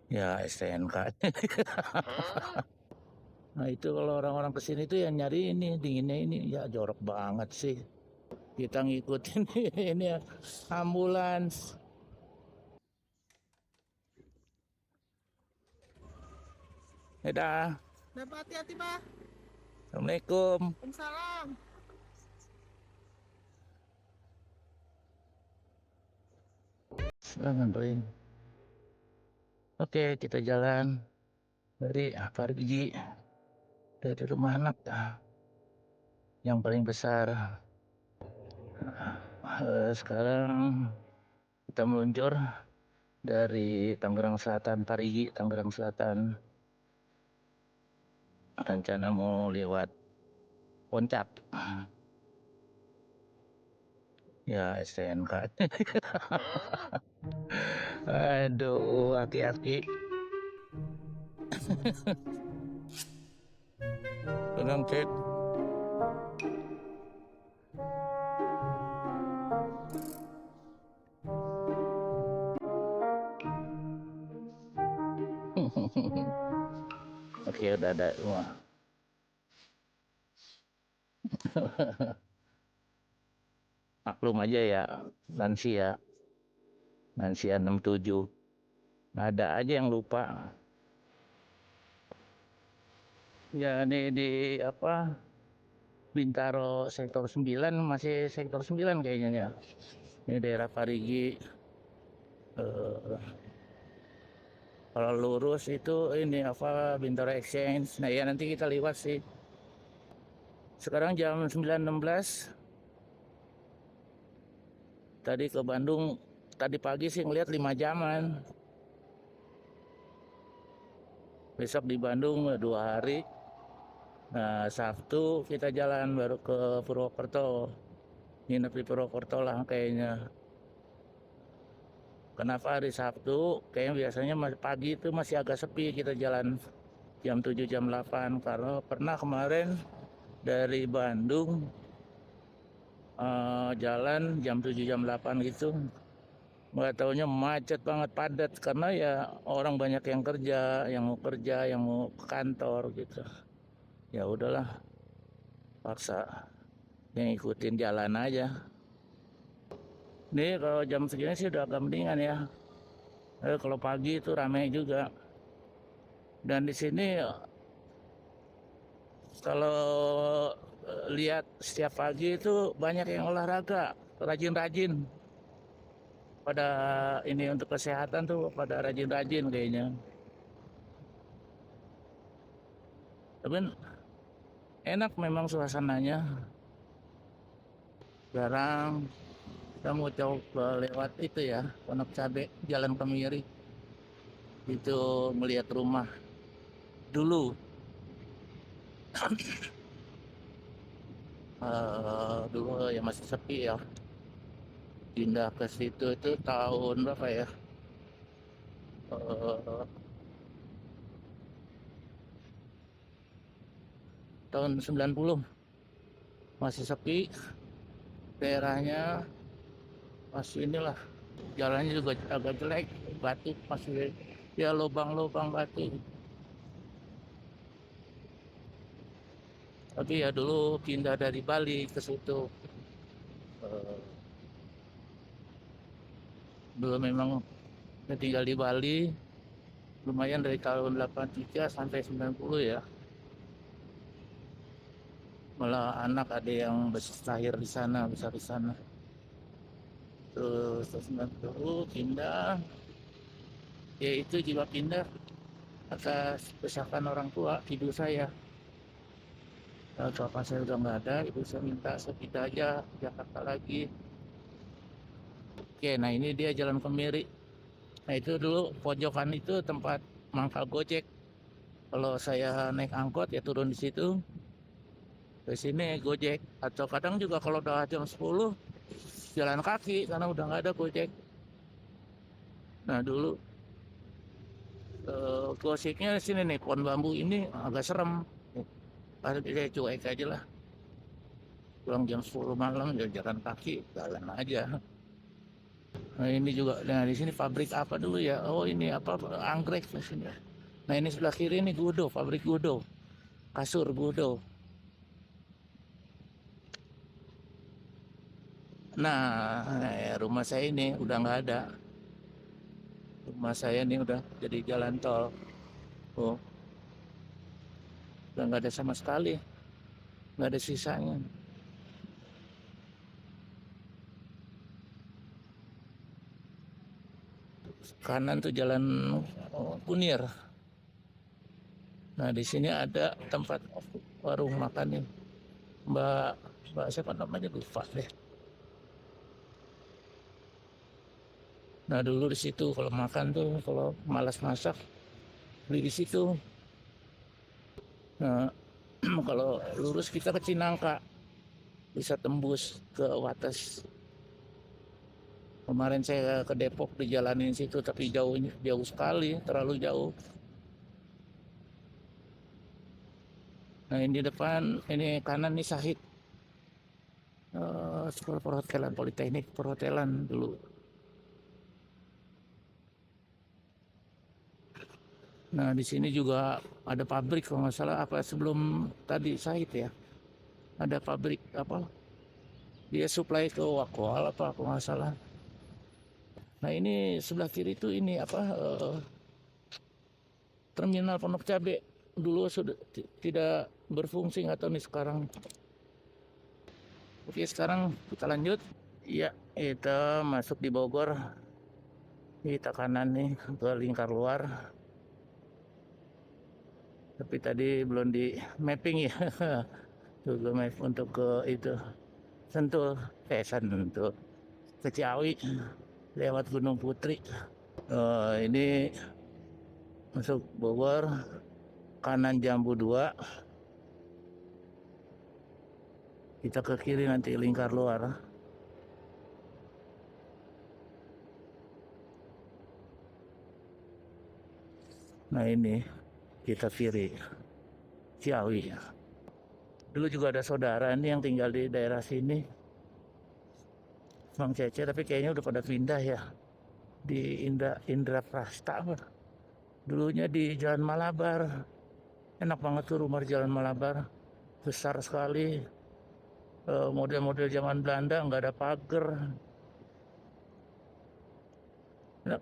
Ya STNK. Nah itu kalau orang-orang kesini tuh yang nyari ini dinginnya ini ya jorok banget sih. Kita ngikutin ini ya, ambulans. Dadah. Bapak hati-hati, Pak. Assalamualaikum. Waalaikumsalam. Nganterin. Oke, kita jalan dari Parigi, dari rumah anak yang paling besar. Sekarang kita meluncur dari Tangerang Selatan, Parigi, Tangerang Selatan. Rencana mau lewat Puncak. Ya STNK. Aduh, aki-aki. Tenang, cek. Oke, udah ada semua. Maklum aja ya, lansia. Lansia 67. Ada aja yang lupa. Ya, ini di apa? Bintaro sektor 9, masih sektor 9 kayaknya ya. Ini daerah Parigi. Eh, Kalau lurus itu ini apa Bintaro Exchange. Nah ya nanti kita lewat sih. Sekarang jam 9.16. Tadi ke Bandung. Tadi pagi sih ngeliat 5 jaman. Besok di Bandung 2 hari. Nah Sabtu kita jalan baru ke Purwokerto. Nginep di Purwokerto lah kayaknya. Kenapa hari Sabtu? Kayaknya biasanya pagi itu masih agak sepi kita jalan jam 7 jam 8 karena pernah kemarin dari Bandung jalan jam 7 jam 8 gitu. Nggak taunya macet banget padat karena ya orang banyak yang kerja, yang mau kerja, yang mau ke kantor gitu. Ya udahlah, paksa yang ikutin jalan aja. Nih kalau jam segini sih udah agak mendingan ya. Kalau pagi itu ramai juga. Dan di sini kalau lihat setiap pagi itu banyak yang olahraga, rajin-rajin. Pada ini untuk kesehatan tuh pada rajin-rajin kayaknya. Tapi enak memang suasananya. Sekarang kita mau coba lewat itu ya, Pondok Cabe, Jalan Kemiri. Itu melihat rumah dulu. Dulu ya masih sepi ya. Pindah ke situ itu tahun berapa ya? Eh, tahun 90 masih sepi daerahnya, masih inilah jalannya juga agak jelek, batu masih ya lubang-lubang batu. Tapi ya dulu pindah dari Bali ke situ. Eh, Dulu memang tinggal di Bali lumayan dari tahun 83 sampai 90 ya. Malah anak ada yang lahir di sana, besar di sana. Terus 90 pindah, ya itu juga pindah atas desakan orang tua, ibu saya. Kalau bapak saya udah nggak ada, ibu saya minta saya pindah aja ke Jakarta lagi. Oke, nah ini dia Jalan Kemiri. Nah itu dulu pojokan itu tempat mangkal Gojek. Kalau saya naik angkot ya turun di situ. Ke sini Gojek. Atau kadang juga kalau udah jam 10 jalan kaki karena udah nggak ada Gojek. Nah dulu gosiknya di sini nih pohon bambu ini agak serem. Pasti saya cuek aja lah. Pulang jam 10 malam ya jalan kaki, jalan aja. Nah ini juga, nah di sini pabrik apa dulu ya? Oh ini apa, anggrek di sini. Nah ini sebelah kiri ini Gudo, pabrik Gudo, kasur Gudo. Nah, rumah saya ini udah nggak ada. Rumah saya ini udah jadi jalan tol. Oh, udah nggak ada sama sekali, nggak ada sisanya. Kanan tuh jalan Kunir. Nah di sini ada tempat warung makan nih. Mbak, Mbak siapa namanya lupa deh. Nah dulu di situ kalau makan tuh, kalau malas masak beli di situ. Nah kalau lurus kita ke Cinangka bisa tembus ke Wates. Kemarin saya ke Depok dijalanin situ tapi jauh sekali, terlalu jauh. Nah ini depan, ini kanan nih Sahid. Sekolah perhotelan, Politeknik perhotelan dulu. Nah di sini juga ada pabrik kalau nggak salah, apa sebelum tadi Sahid ya. Ada pabrik apa? Dia supply ke Wakwal apa kalau nggak salah. Nah ini sebelah kiri itu ini apa? Terminal Pondok Cabe. Dulu sudah tidak berfungsi, nggak tahu nih sekarang. Oke sekarang kita lanjut. Ya kita masuk di Bogor. Kita kanan nih ke lingkar luar. Tapi tadi belum di mapping ya. Google Map untuk ke itu Sentul, Sentul ke Ciawi lewat Gunung Putri. Ini masuk Bogor, kanan Jambu 2. Kita ke kiri nanti lingkar luar. Nah ini kita kiri Ciawi. Dulu juga ada saudara nih yang tinggal di daerah sini, Bang Cece, tapi kayaknya udah pada pindah ya di Indra Prasta. Dulunya di Jalan Malabar. Enak banget tuh rumah di Jalan Malabar, besar sekali. Model-model zaman Belanda, nggak ada pagar.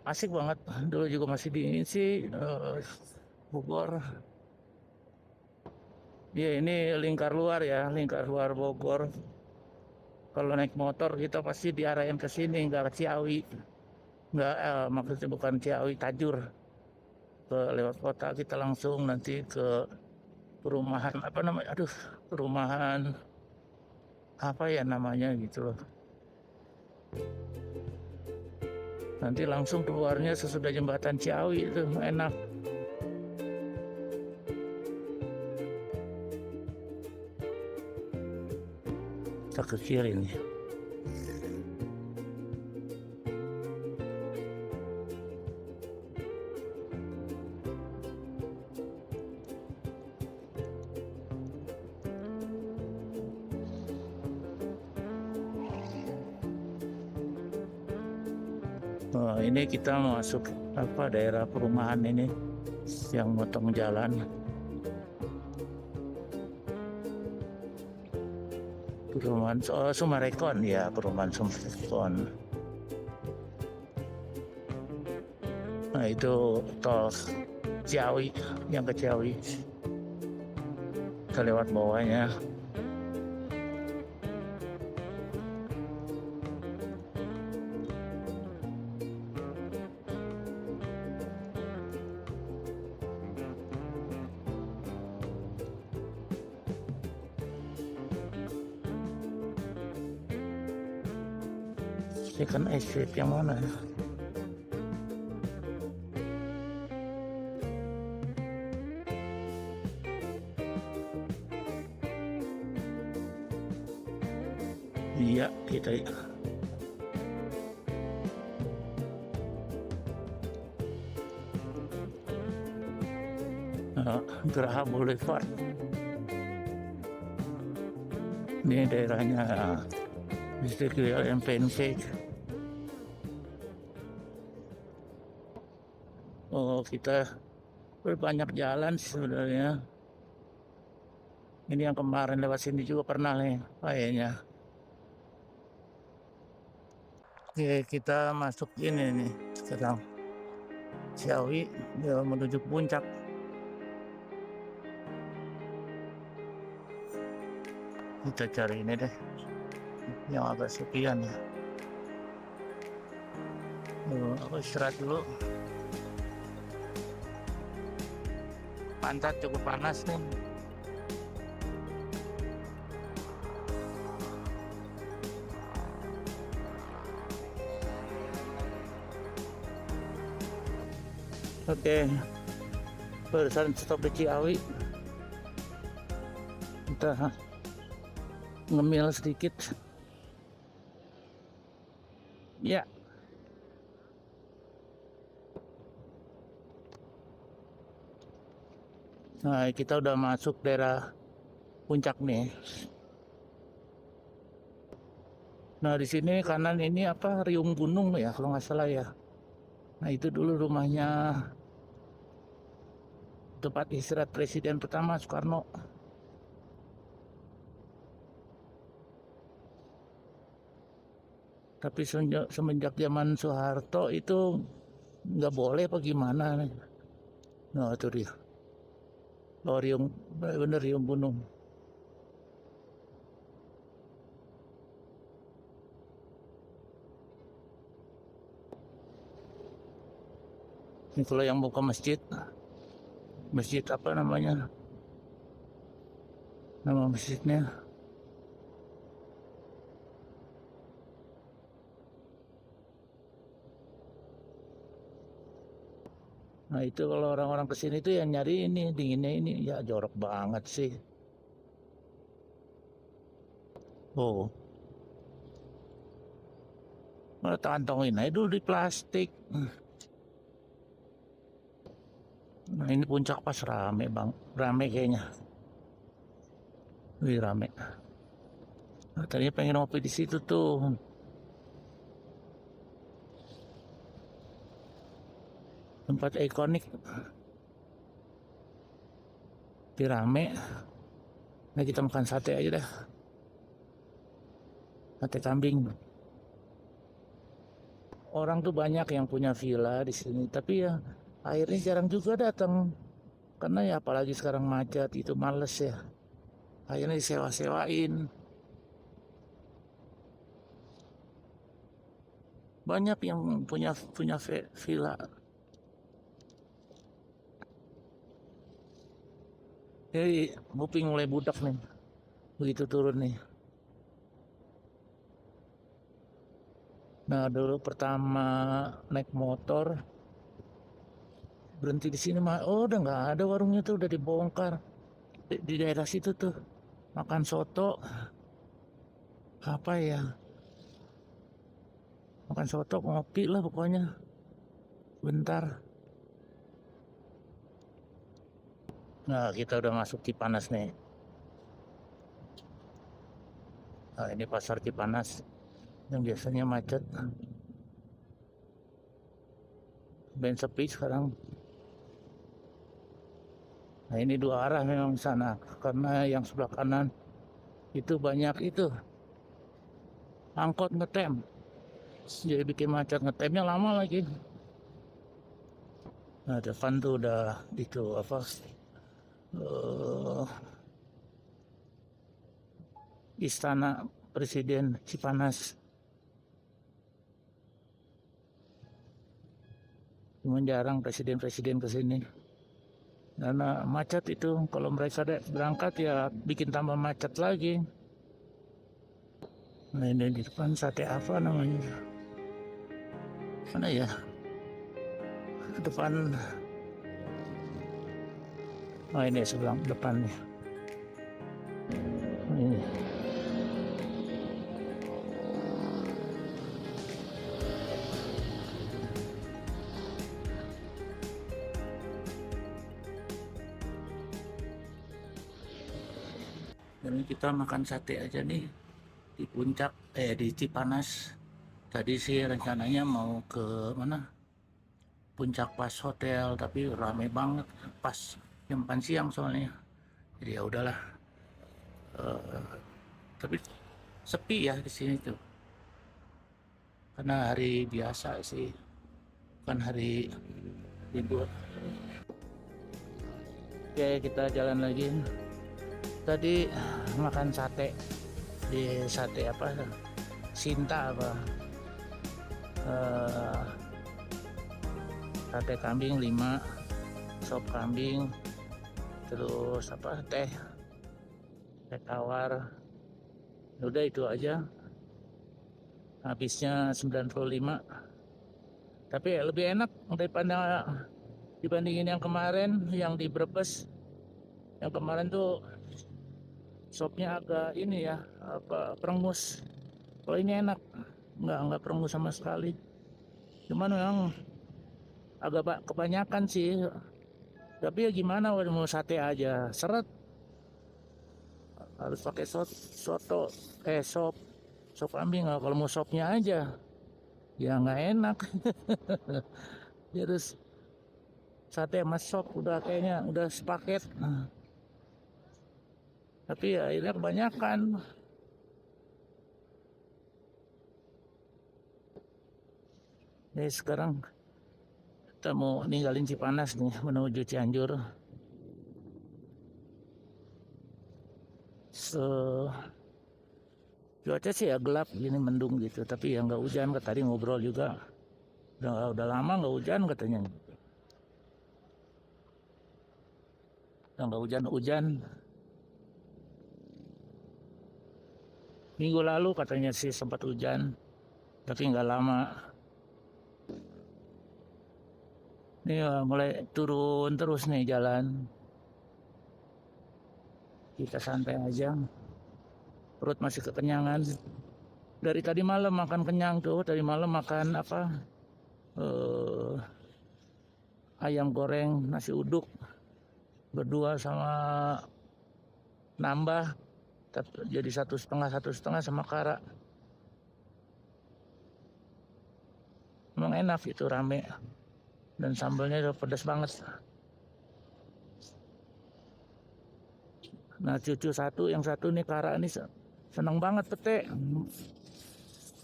Asik banget. Dulu juga masih dingin sih Bogor. Ya ini lingkar luar ya, lingkar luar Bogor. Kalau naik motor kita pasti diarahin ke sini, nggak ke Ciawi. Nggak, maksudnya bukan Ciawi, Tajur. Ke lewat kota kita langsung nanti ke perumahan apa namanya? Aduh, perumahan apa ya namanya gitu loh. Nanti langsung keluarnya sesudah jembatan Ciawi itu enak. Kita ke kiri nih. Ini kita masuk apa daerah perumahan ini yang motong jalan. Perumahan Sumarekon ya, perumahan Sumarekon. Nah itu tol Ciawi, yang ke Ciawi. Kita lewat bawahnya. Second exit yang mana? Iya, kita Geraha Boulevard. Ini daerahnya distrik MPNP. Oh, kita berbanyak jalan sebenarnya. Ini yang kemarin lewat sini juga pernah nih kayaknya. Oke, kita masuk ini nih sekarang. Ciawi menuju puncak. Kita cari ini deh, yang agak sepian ya. Aku istirahat dulu. Pantat cukup panas nih. Oke, barusan stop di Ciawi. Kita ngemil sedikit. Ya, nah kita udah masuk daerah puncak nih. Nah di sini kanan ini apa riung gunung ya kalau nggak salah ya. Nah itu dulu rumahnya tempat istirahat Presiden pertama Soekarno. Tapi semenjak zaman Soeharto itu nggak boleh apa gimana nih. Nah itu dia. Oh, riung, bener riung gunung. Ini kalau yang mau ke masjid, masjid apa namanya? Nama masjidnya. Nah itu kalau orang-orang kesini tuh yang nyari ini dinginnya ini ya jorok banget sih. Oh, malah kantongin aja dulu di plastik. Nah ini puncak pas rame bang, rame kayaknya. Wih rame. Nah, tadinya pengen ngopi di situ tuh. Tempat ikonik. Tapi rame. Nah kita makan sate aja dah. Sate kambing. Orang tuh banyak yang punya villa di sini, tapi ya airnya jarang juga datang. Karena ya apalagi sekarang macet itu males ya. Akhirnya disewa-sewain. Banyak yang punya villa. Jadi Buping mulai budak nih. Begitu turun nih. Nah dulu pertama naik motor berhenti di sini mah. Oh udah nggak ada warungnya tuh udah dibongkar. Di daerah situ tuh makan soto apa ya? Makan soto ngopi lah pokoknya. Bentar. Nah kita udah masuk Cipanas nih. Nah ini pasar Cipanas yang biasanya macet. Ben sepi sekarang. Nah ini dua arah memang sana karena yang sebelah kanan itu banyak itu angkot ngetem. Jadi bikin macet ngetemnya lama lagi. Nah depan tuh udah itu apa istana Presiden Cipanas. Cuma jarang presiden-presiden ke sini. Karena macet itu kalau mereka berangkat ya bikin tambah macet lagi. Nah ini di depan sate apa namanya? Mana ya? Depan. Oh ini sebelah depan nih. Ini. Dan kita makan sate aja nih di puncak di Cipanas. Tadi sih rencananya mau ke mana? puncak pas hotel, tapi rame banget pas jam 4 siang soalnya. Jadi ya udahlah. Tapi sepi ya di sini tuh. Karena hari biasa sih, bukan hari libur. Oke, kita jalan lagi. Tadi makan sate di sate apa? Sinta apa? Eh, sate kambing 5, sop kambing, terus apa? Teh tawar. Udah itu aja. Habisnya 95. Tapi ya lebih enak daripada dibandingin yang kemarin yang di Brebes. Yang kemarin tuh sopnya agak ini ya, apa perengus. Kalau ini enak, nggak perengus sama sekali. Cuman memang agak kebanyakan sih. Tapi ya gimana, udah mau sate aja seret, harus pakai soto, sop kambing. Kalau mau sopnya aja ya nggak enak. Terus sate sama sop udah kayaknya udah sepaket. Tapi ya akhirnya kebanyakan. Jadi sekarang kita mau ninggalin Cipanas nih menuju Cianjur. Cuaca sih ya gelap gini, mendung gitu, tapi ya nggak hujan. Tadi ngobrol juga udah lama nggak hujan katanya. Udah nggak hujan. Minggu lalu katanya sih sempat hujan, tapi nggak lama. Ini ya mulai turun terus nih jalan. Kita santai aja. Perut masih kekenyangan. Dari tadi malam makan kenyang tuh. Tadi malam makan apa? Ayam goreng nasi uduk berdua sama nambah, jadi 1,5 sama kara. Emang enak itu, rame, dan sambalnya udah pedas banget. Nah cucu yang satu nih kara nih seneng banget pete,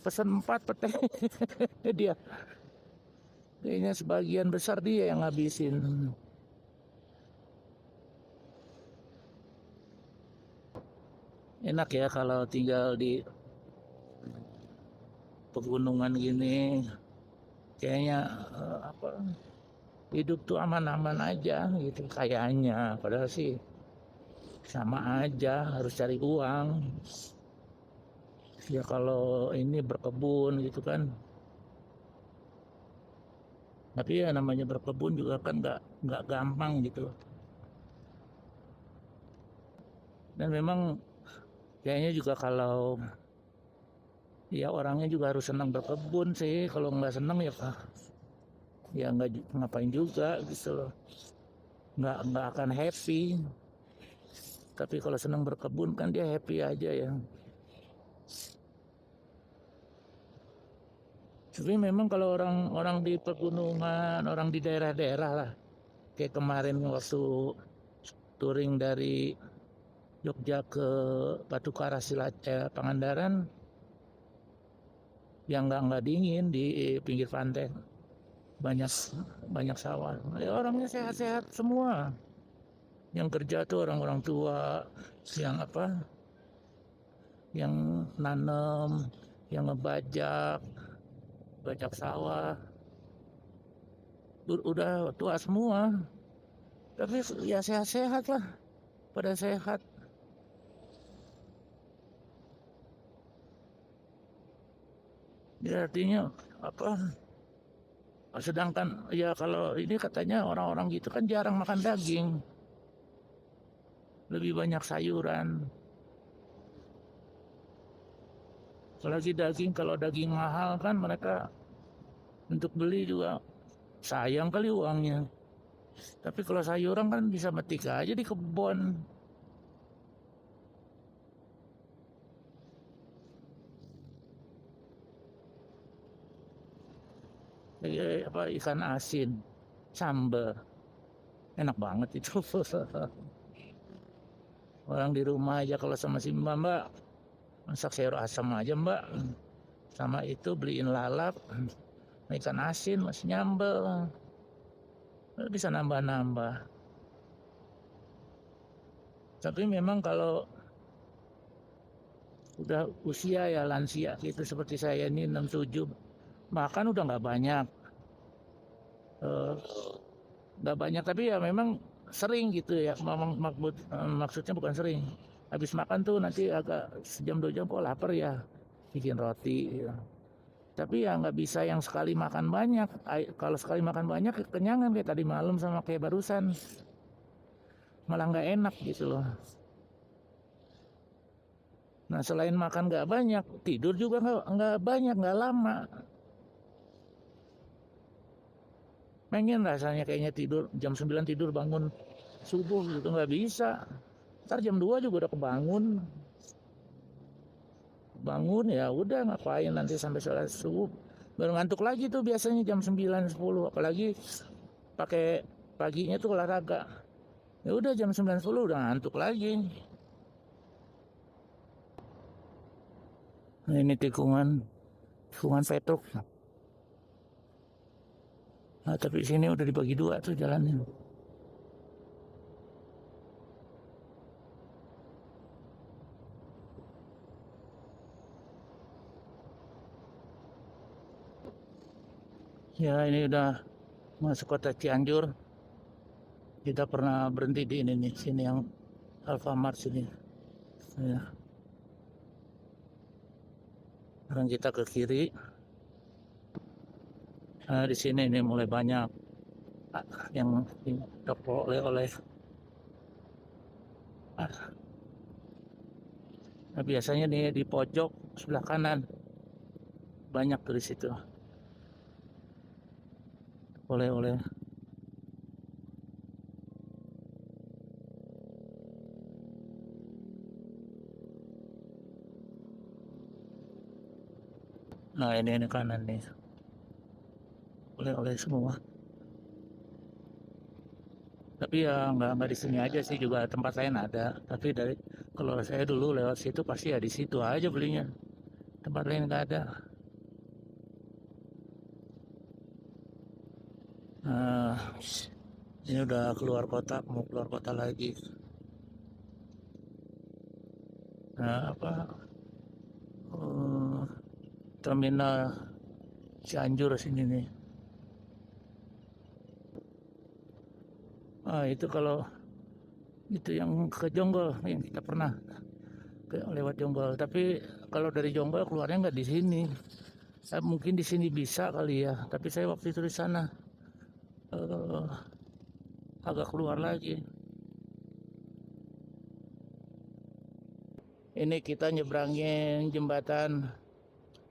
pesen 4 pete. Dia kayaknya sebagian besar dia yang ngabisin. Enak ya kalau tinggal di pegunungan gini, kayaknya hidup tuh aman-aman aja gitu kayaknya. Padahal sih sama aja, harus cari uang. Ya kalau ini berkebun gitu kan. Tapi ya namanya berkebun juga kan nggak gampang gitu. Dan memang kayaknya juga kalau ya orangnya juga harus senang berkebun sih. Kalau nggak senang ya Pak, ya nggak ngapain juga gitu loh. Nggak akan happy. Tapi kalau senang berkebun kan dia happy aja ya. Tapi memang kalau orang di pegunungan, orang di daerah-daerah lah, kayak kemarin waktu touring dari Jogja ke Batu Karas, Pangandaran, yang nggak dingin di pinggir pantai, banyak sawah. Ya, orangnya sehat-sehat semua. Yang kerja tuh orang-orang tua, yang apa, yang nanam, yang bajak sawah, udah tua semua. Tapi ya sehat-sehat lah, pada sehat. Ya artinya apa? Sedangkan ya kalau ini katanya orang-orang gitu kan jarang makan daging, lebih banyak sayuran. Apalagi daging, kalau daging mahal kan mereka untuk beli juga sayang kali uangnya. Tapi kalau sayuran kan bisa metik aja di kebun. ikan asin, sambal, enak banget itu. Orang di rumah aja kalau sama si mbak, masak sayur asam aja mbak, sama itu beliin lalap, ikan asin masih nyambel, bisa nambah-nambah. Tapi memang kalau udah usia ya lansia gitu seperti saya ini 67, makan udah nggak banyak. Eh, nggak banyak tapi ya memang sering gitu ya, maksudnya bukan sering, habis makan tuh nanti agak sejam 2 jam kok lapar ya, bikin roti ya. Tapi ya nggak bisa yang sekali makan banyak. Kalau sekali makan banyak kekenyangan kayak tadi malam sama kayak barusan, malah nggak enak gitu loh. Nah selain makan nggak banyak, tidur juga nggak banyak, nggak lama. Pengen rasanya kayaknya tidur jam 9 tidur bangun subuh gitu, nggak bisa. Ntar jam 2 juga udah bangun ya udah ngapain nanti sampai sholat subuh baru ngantuk lagi tuh biasanya jam 9 10, apalagi pakai paginya tuh olahraga. Ya udah jam 9 10 udah ngantuk lagi. Nah, ini tikungan Petruk. Nah, tapi sini udah dibagi dua tuh jalannya. Ya ini udah masuk kota Cianjur. Kita pernah berhenti di ini nih, sini yang Alfamart sini. Ya. Sekarang kita ke kiri. Nah, di sini ini mulai banyak yang toko oleh-oleh. Nah, biasanya nih di pojok sebelah kanan banyak tuh di situ oleh-oleh. Nah ini kanan nih oleh-oleh semua. Tapi ya nggak di sini aja sih, juga tempat lain ada. Tapi kalau saya dulu lewat situ pasti ya di situ aja belinya. Tempat lain nggak ada. Nah, ini udah keluar kota, mau keluar kota lagi. Nah, apa? eh, Terminal Cianjur sini nih. Ah, itu kalau itu yang ke Jonggol yang kita pernah lewat Jonggol. Tapi kalau dari Jonggol keluarnya nggak di sini. Mungkin di sini bisa kali ya. Tapi saya waktu itu di sana eh, agak keluar lagi. Ini kita nyebrangin jembatan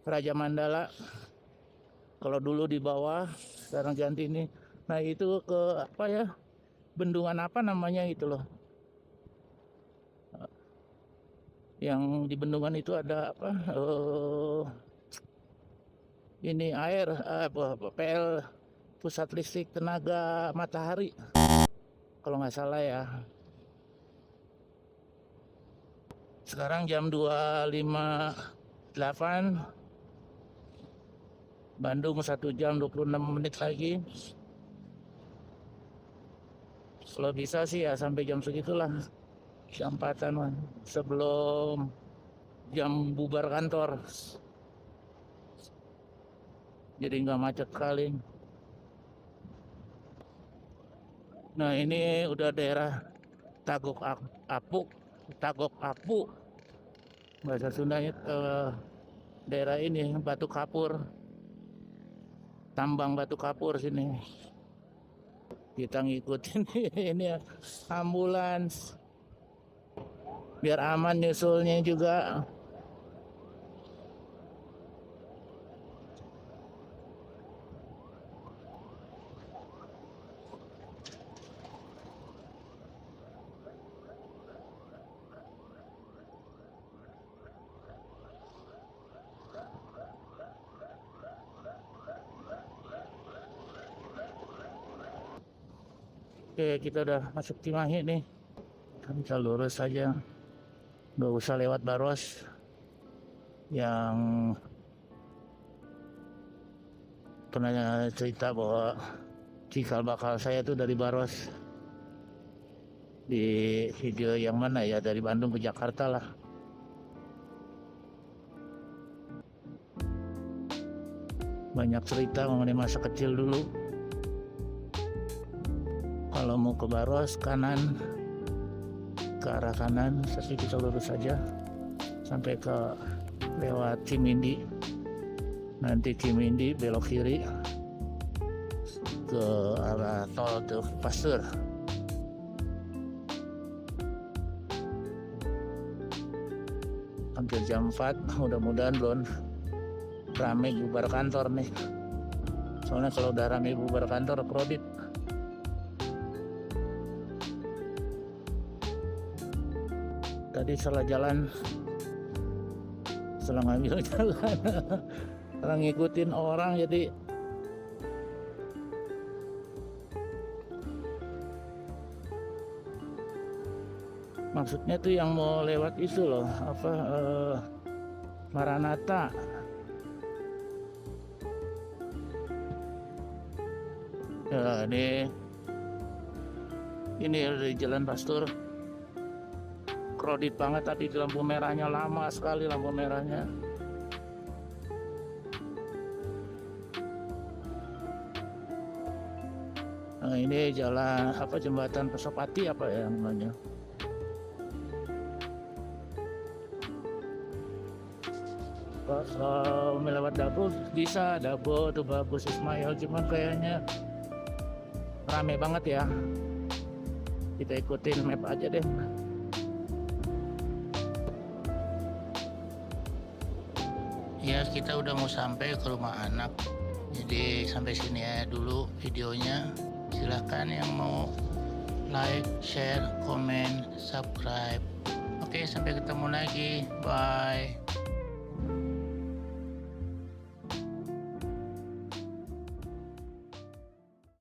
Raja Mandala. Kalau dulu di bawah, sekarang ganti ini. Nah itu ke apa ya? Bendungan apa namanya itu loh? Yang di bendungan itu ada apa? Ini air, PL, Pusat Listrik Tenaga Matahari. Kalau nggak salah ya. Sekarang jam 2.58. Bandung 1 jam 26 menit lagi. Kalau bisa sih ya sampai jam segitulah. Jam 4-an sebelum jam bubar kantor. Jadi nggak macet kali. Nah ini udah daerah Tagok Apu. Tagok Apu. Bahasa Sundanya daerah ini Batu Kapur. Tambang Batu Kapur sini. Kita ngikutin ini ya, ambulans. Biar aman nyusulnya juga. Oke, kita udah masuk Cimahi nih. Kita lurus saja, nggak usah lewat Baros yang pernah cerita bahwa cikal bakal saya tuh dari Baros. Di video yang mana ya, dari Bandung ke Jakarta lah. Banyak cerita mengenai masa kecil dulu. Kalau mau ke Baros kanan, ke arah kanan, tapi kita lurus saja sampai ke lewat Cimindi. Nanti Cimindi belok kiri ke arah tol tuh Pasteur. Hampir jam 4, mudah-mudahan belum rame bubar kantor nih. Soalnya kalau udah rame bubar kantor kredit. Tadi salah jalan, salah ngambil jalan. Orang ngikutin orang jadi maksudnya tuh yang mau lewat itu loh, Maranatha. Ya, ini dari Jalan Pasteur. Kredit banget tadi, lampu merahnya lama sekali, lampu merahnya. Nah, ini jalan jembatan Pasopati apa ya namanya. Kalau melewat Dabo bisa, Dabo tuh bagus, Ismail, cuman kayaknya rame banget ya. Kita ikutin map aja deh. Ya, kita udah mau sampai ke rumah anak. Jadi sampai sini ya dulu videonya. Silahkan yang mau like, share, komen, subscribe. Oke, sampai ketemu lagi. Bye.